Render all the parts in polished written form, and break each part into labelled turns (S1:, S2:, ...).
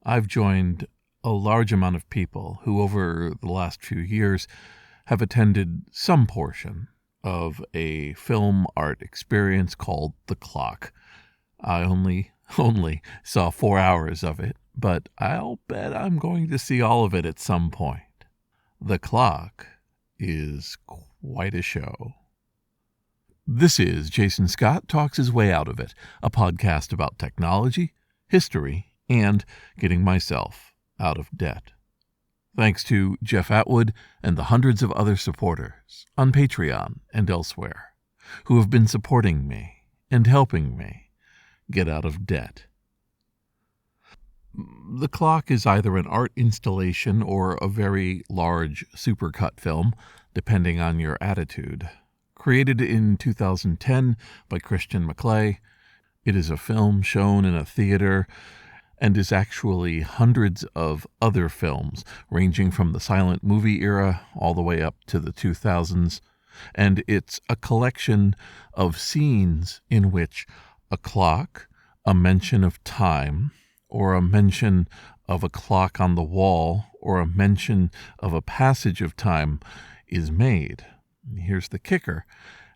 S1: I've joined a large amount of people who over the last few years have attended some portion of a film art experience called The Clock. I only saw 4 hours of it, but I'll bet I'm going to see all of it at some point. The Clock is quite a show. This is Jason Scott Talks His Way Out of It, a podcast about technology, history, and getting myself out of debt. Thanks to Jeff Atwood and the hundreds of other supporters on Patreon and elsewhere who have been supporting me and helping me get out of debt. The Clock is either an art installation or a very large supercut film, depending on your attitude. Created in 2010 by Christian McClay, it is a film shown in a theater and is actually hundreds of other films, ranging from the silent movie era all the way up to the 2000s, and it's a collection of scenes in which a clock, a mention of time, or a mention of a clock on the wall, or a mention of a passage of time is made. Here's the kicker.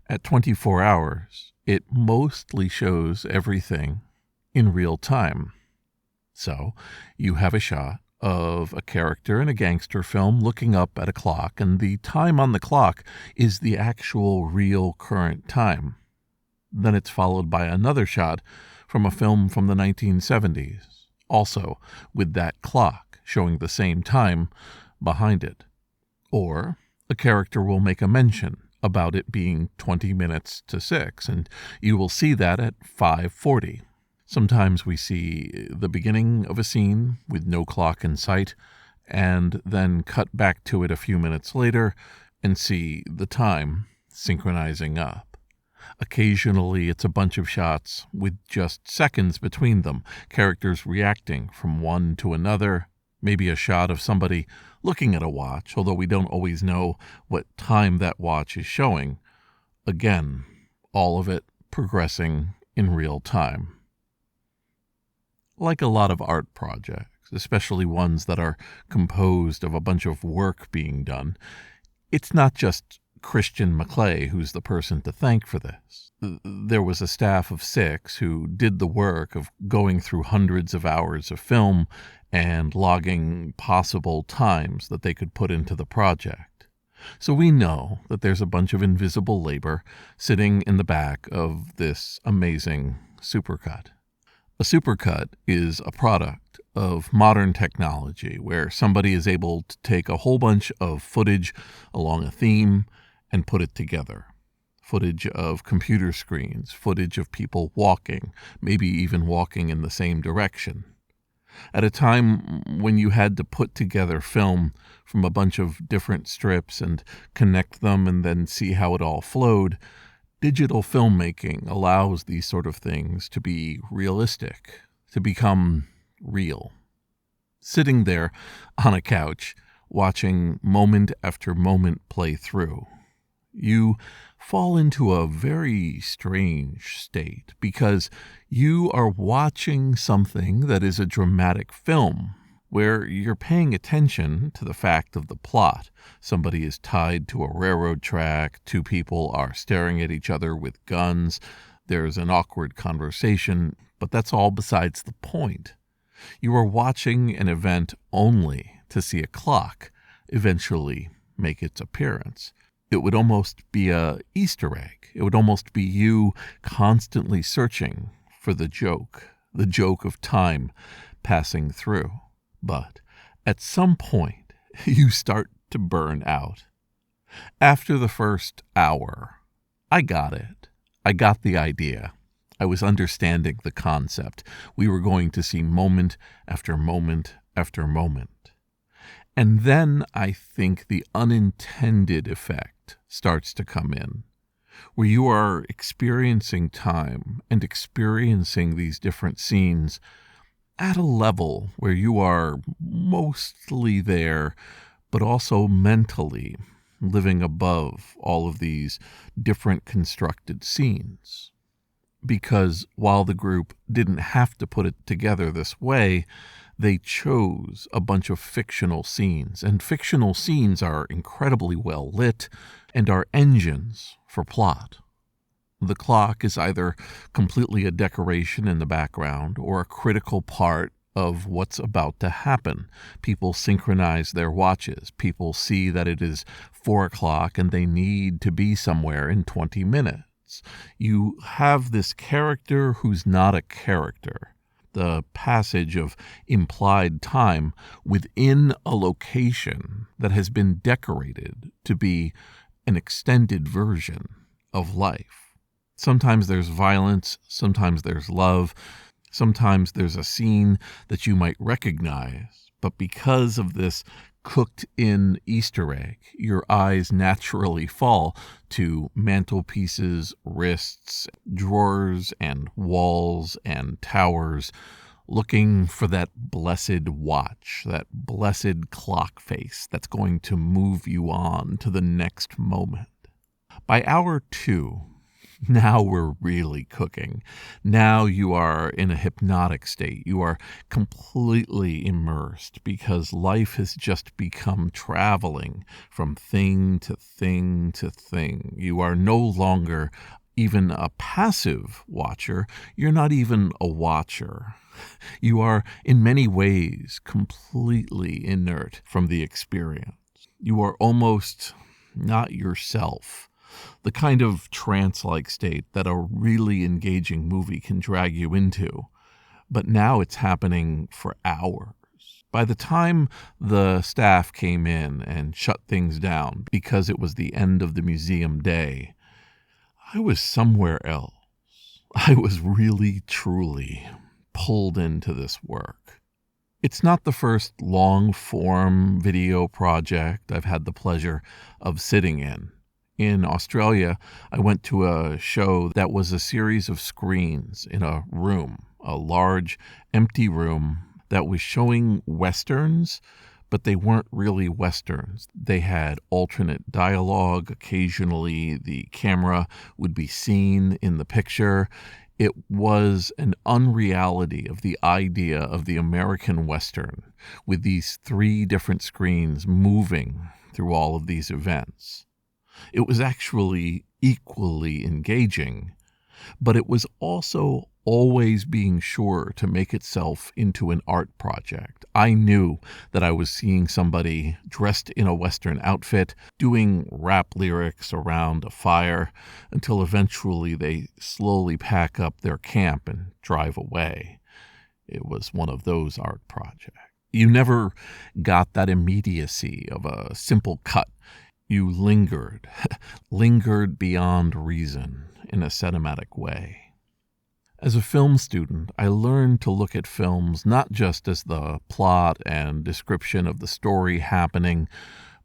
S1: At 24 hours, it mostly shows everything in real time. So, you have a shot of a character in a gangster film looking up at a clock, and the time on the clock is the actual real current time. Then it's followed by another shot from a film from the 1970s, also with that clock showing the same time behind it. Or a character will make a mention about it being 20 minutes to 6, and you will see that at 5:40. Sometimes we see the beginning of a scene with no clock in sight, and then cut back to it a few minutes later and see the time synchronizing up. Occasionally, it's a bunch of shots with just seconds between them, characters reacting from one to another, maybe a shot of somebody looking at a watch, although we don't always know what time that watch is showing. Again, all of it progressing in real time. Like a lot of art projects, especially ones that are composed of a bunch of work being done, it's not just Christian McClay who's the person to thank for this. There was a staff of 6 who did the work of going through hundreds of hours of film and logging possible times that they could put into the project. So we know that there's a bunch of invisible labor sitting in the back of this amazing supercut. A supercut is a product of modern technology where somebody is able to take a whole bunch of footage along a theme and put it together. Footage of computer screens, footage of people walking, maybe even walking in the same direction. At a time when you had to put together film from a bunch of different strips and connect them and then see how it all flowed, digital filmmaking allows these sort of things to be realistic, to become real. Sitting there on a couch, watching moment after moment play through, you fall into a very strange state because you are watching something that is a dramatic film where you're paying attention to the fact of the plot. Somebody is tied to a railroad track, 2 people are staring at each other with guns, there's an awkward conversation, but that's all besides the point. You are watching an event only to see a clock eventually make its appearance. It would almost be a Easter egg. It would almost be you constantly searching for the joke of time passing through. But at some point, you start to burn out. After the first hour, I got it. I got the idea. I was understanding the concept. We were going to see moment after moment after moment. And then I think the unintended effect starts to come in, where you are experiencing time and experiencing these different scenes at a level where you are mostly there, but also mentally living above all of these different constructed scenes. Because while the group didn't have to put it together this way, They chose a bunch of fictional scenes, and fictional scenes are incredibly well lit and are engines for plot. The clock is either completely a decoration in the background or a critical part of what's about to happen. People synchronize their watches. People see that it is 4 o'clock and they need to be somewhere in 20 minutes. You have this character who's not a character. The passage of implied time within a location that has been decorated to be an extended version of life. Sometimes there's violence, sometimes there's love, sometimes there's a scene that you might recognize, but because of this cooked-in Easter egg, your eyes naturally fall to mantelpieces, wrists, drawers, and walls and towers, looking for that blessed watch, that blessed clock face that's going to move you on to the next moment. By hour 2, now we're really cooking. Now you are in a hypnotic state. You are completely immersed because life has just become traveling from thing to thing to thing. You are no longer even a passive watcher. You're not even a watcher. You are in many ways completely inert from the experience. You are almost not yourself. The kind of trance-like state that a really engaging movie can drag you into. But now it's happening for hours. By the time the staff came in and shut things down because it was the end of the museum day, I was somewhere else. I was really, truly pulled into this work. It's not the first long-form video project I've had the pleasure of sitting in. In Australia, I went to a show that was a series of screens in a room, a large, empty room that was showing Westerns, but they weren't really Westerns. They had alternate dialogue. Occasionally, the camera would be seen in the picture. It was an unreality of the idea of the American Western, with these 3 different screens moving through all of these events. It was actually equally engaging, but it was also always being sure to make itself into an art project. I knew that I was seeing somebody dressed in a Western outfit doing rap lyrics around a fire until eventually they slowly pack up their camp and drive away. It was one of those art projects. You never got that immediacy of a simple cut. You lingered beyond reason in a cinematic way. As a film student, I learned to look at films not just as the plot and description of the story happening,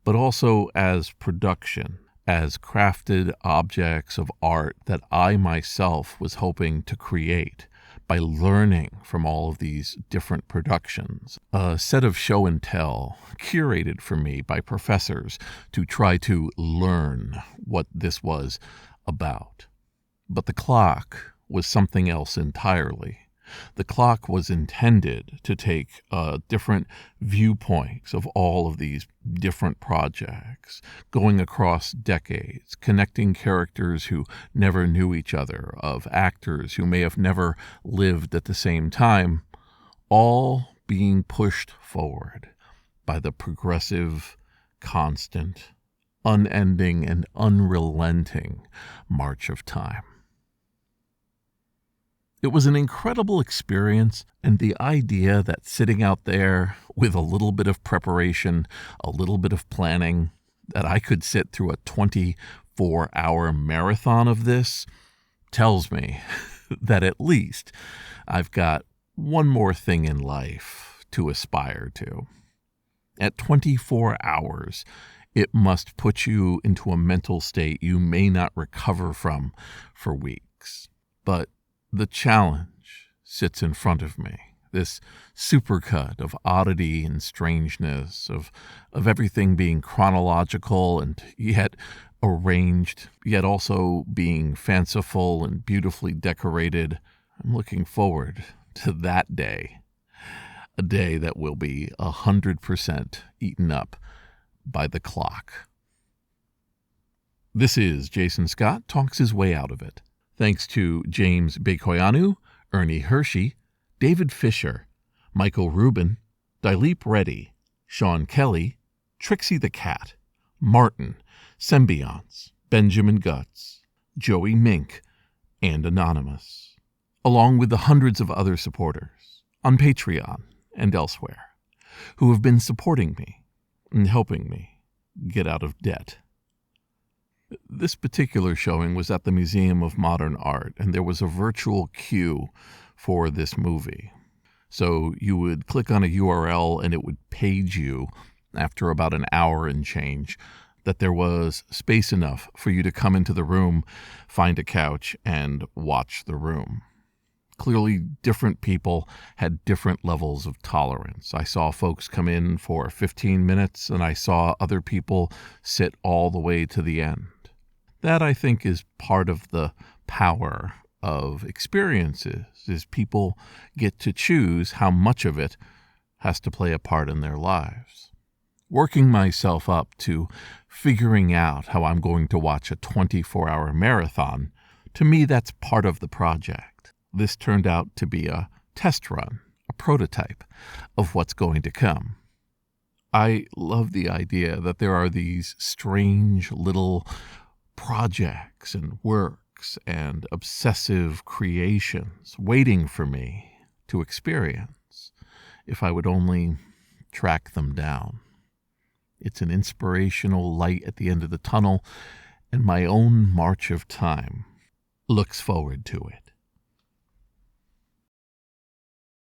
S1: but also as production, as crafted objects of art that I myself was hoping to create by learning from all of these different productions. A set of show and tell curated for me by professors to try to learn what this was about. But the clock was something else entirely. The clock was intended to take different viewpoints of all of these different projects, going across decades, connecting characters who never knew each other, of actors who may have never lived at the same time, all being pushed forward by the progressive, constant, unending, and unrelenting march of time. It was an incredible experience, and the idea that sitting out there with a little bit of preparation, a little bit of planning, that I could sit through a 24-hour marathon of this tells me that at least I've got one more thing in life to aspire to. At 24 hours, it must put you into a mental state you may not recover from for weeks. But the challenge sits in front of me, this supercut of oddity and strangeness, of everything being chronological and yet arranged, yet also being fanciful and beautifully decorated. I'm looking forward to that day. a day that will be 100% eaten up by the clock. This is Jason Scott Talks His Way Out of It. Thanks to James Bekoyanu, Ernie Hershey, David Fisher, Michael Rubin, Dilip Reddy, Sean Kelly, Trixie the Cat, Martin, Symbionts, Benjamin Guts, Joey Mink, and Anonymous, along with the hundreds of other supporters on Patreon and elsewhere who have been supporting me and helping me get out of debt. This particular showing was at the Museum of Modern Art, and there was a virtual queue for this movie. So you would click on a URL and it would page you after about an hour and change that there was space enough for you to come into the room, find a couch, and watch the room. Clearly, different people had different levels of tolerance. I saw folks come in for 15 minutes, and I saw other people sit all the way to the end. That, I think, is part of the power of experiences, is people get to choose how much of it has to play a part in their lives. Working myself up to figuring out how I'm going to watch a 24-hour marathon, to me, that's part of the project. This turned out to be a test run, a prototype of what's going to come. I love the idea that there are these strange little projects and works and obsessive creations waiting for me to experience if I would only track them down. It's an inspirational light at the end of the tunnel, and my own march of time looks forward to it.